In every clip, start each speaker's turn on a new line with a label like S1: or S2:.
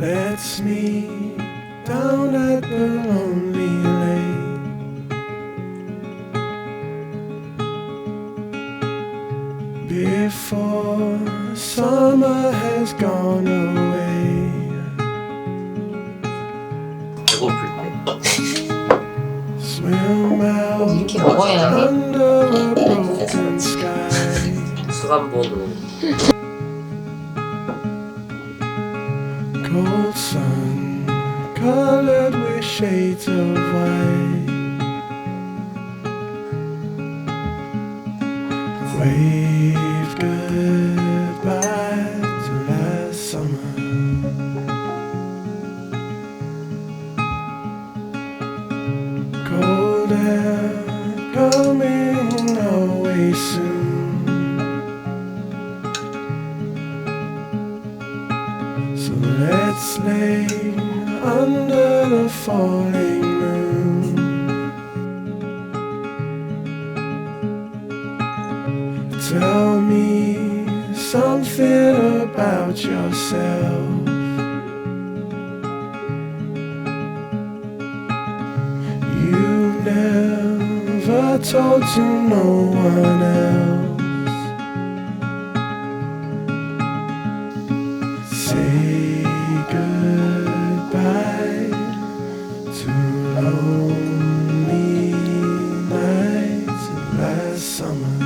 S1: Let's meet down at the lonely lake. Before summer has gone away.
S2: 배고플
S1: Swim out
S3: 이렇게 먹어야 해?
S1: under a broken sky.
S2: 때 수감본으로
S1: Cold sun colored with shades of white. Wave goodbye to last summer. Cold air coming away soon. So let's lay under the falling moon. Tell me something about yourself. You've never told to no one else. Say goodbye to lonely nights last summer.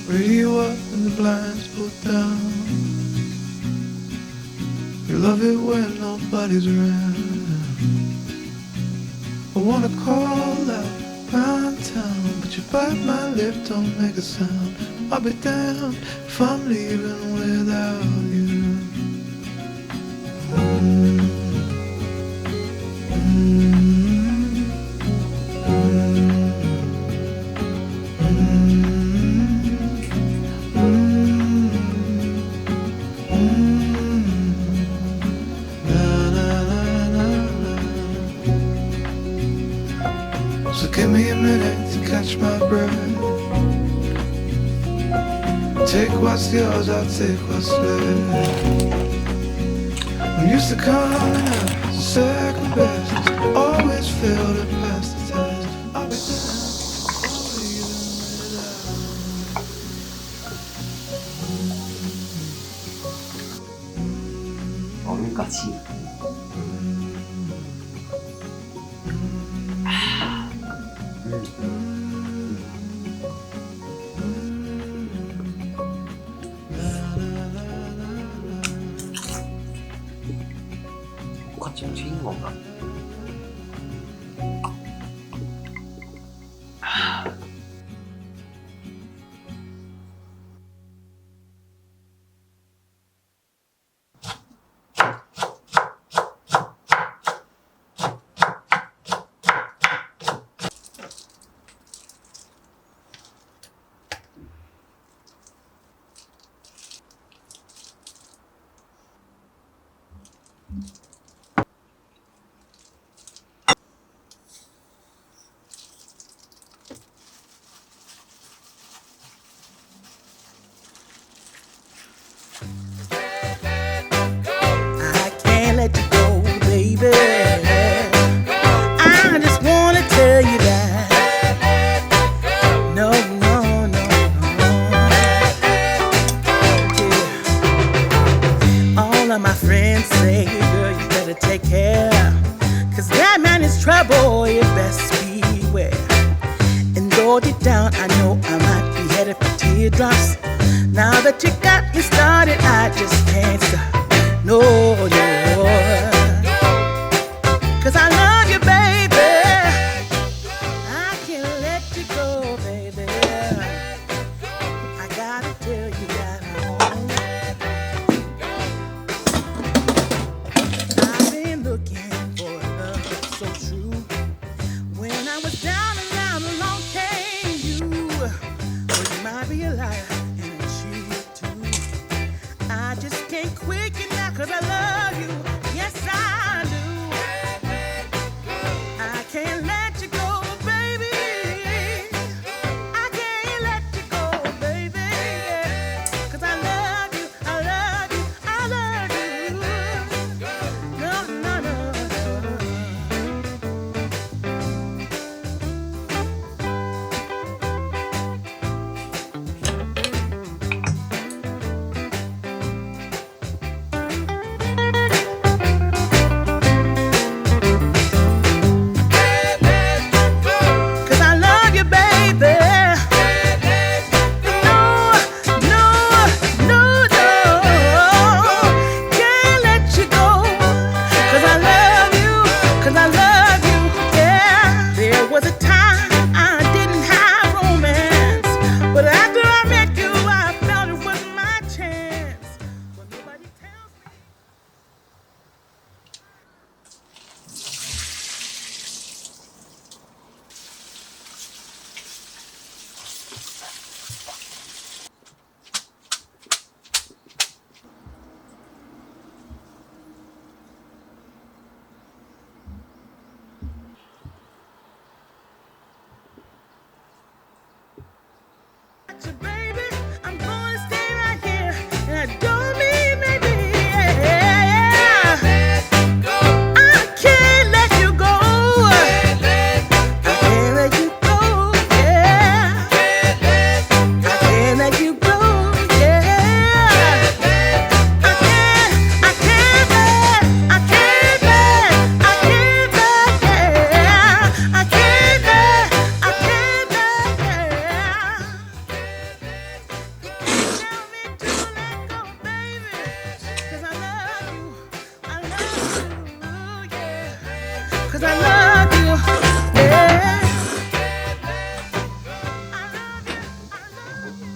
S1: Radio up and the blinds pulled down. You love it when nobody's around. I wanna call out pound town, but you bite my lip, don't make a sound. I'll be damned if I'm leaving without catch my breath. Take what's yours, I'll take what's left. I'm used to coming second best. Always fail to pass the test. I'll be
S2: 어민까지. 똑같이 튀긴 건가?
S3: I can't let you go, baby. I just wanna tell you that. No, no, no, no. Yeah. All of my friends say, girl, you better take care. Cause that man is trouble, you best beware. And though deep down, I know I might be headed for teardrops. Now that you got me started, I just can't stop. No, no. Cause I love you, baby. I can't let you go, baby. I gotta tell you that I've been looking for a love so true. When I was down and out, along came you. Well, you might be a liar and a cheat too. I just can't quit you now cause I love you. Yes, I do. I can't let you go, baby. I can't let you go, baby. Cause I love you, I love you, I love you. No, no, no, cause I love you, baby. No, no, no, no. Can't let you go. Cause I love you, yeah. There was a time I didn't have romance. But after I met you, I felt it was my chance. But nobody tells me. Baby, I'm gonna stay right here, and I don't mean maybe. Yeah. I can't let you go. I can't let you go. Yeah. I can't let you go. Yeah. I can't bear. I can't bear. I can't bear. Yeah. I can't bear. I can't bear. Tell me to let go, baby. Cause I love you. I love you. Yeah. Cause I love you. Yeah. I love you. I love you.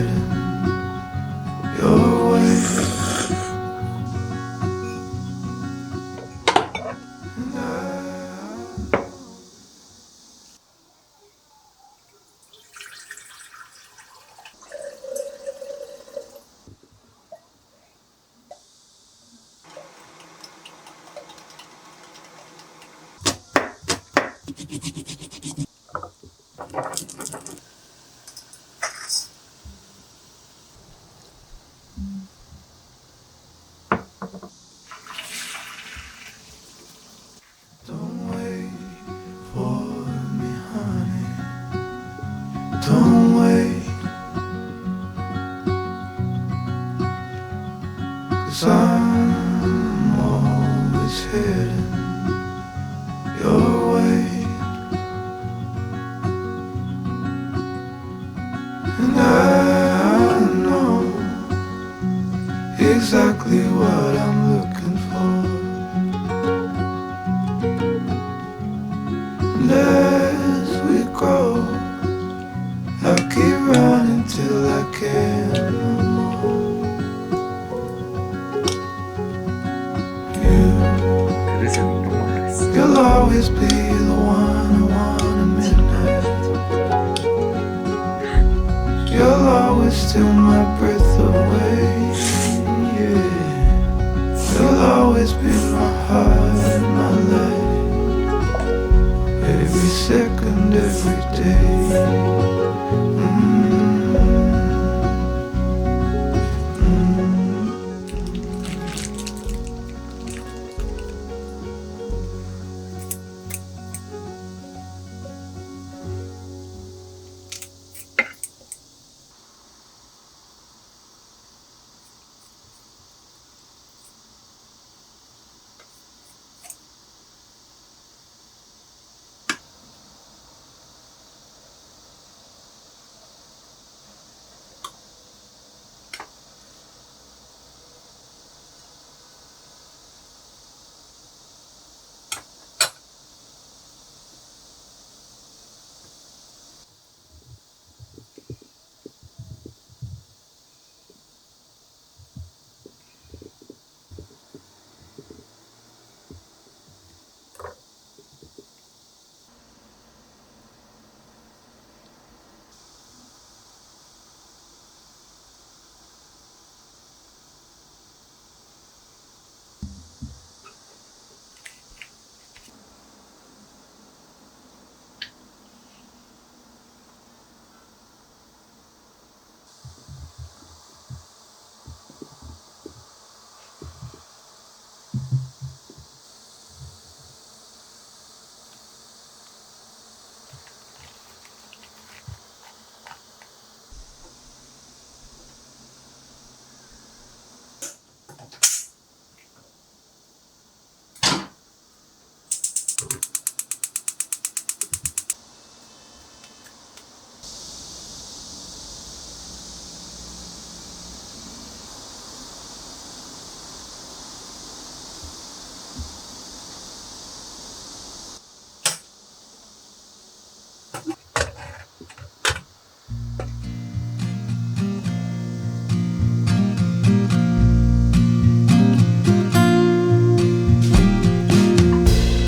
S1: heading your way. And don't wait for me, honey. Don't wait, 'cause I'm always heading your way. And I know exactly what I'm looking for. And as we grow, I'll keep running till I can't no more.
S2: 그릇은 이런 거 했어.
S1: You'll always be the one I want at midnight. You'll always steal my breath away. Yeah. You'll always be my heart and my life. Every second, every day.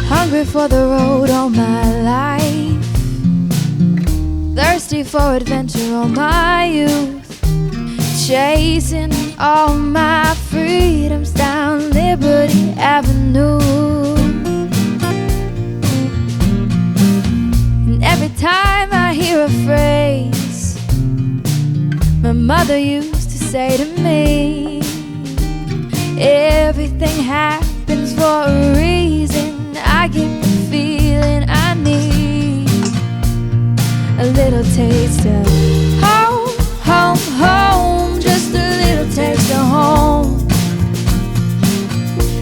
S4: Hungry for the road all my life, thirsty for adventure all my youth, chasing all my freedoms down Liberty Avenue. And every time I hear a phrase my mother used to say to me, everything happens for a reason, I get the feeling I need a little taste of home, home, home, just a little taste of home.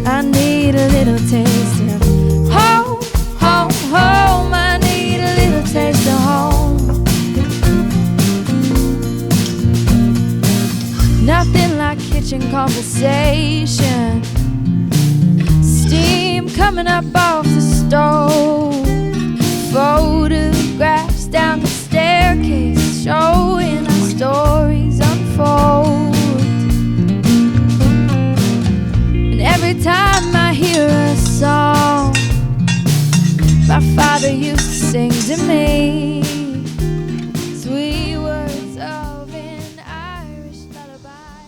S4: I need a little taste of home, home, home. I need a little taste of home. Nothing like kitchen conversation, steam coming up off the stove, photographs down the staircase showing our stories used to sing to me sweet words of an Irish lullaby.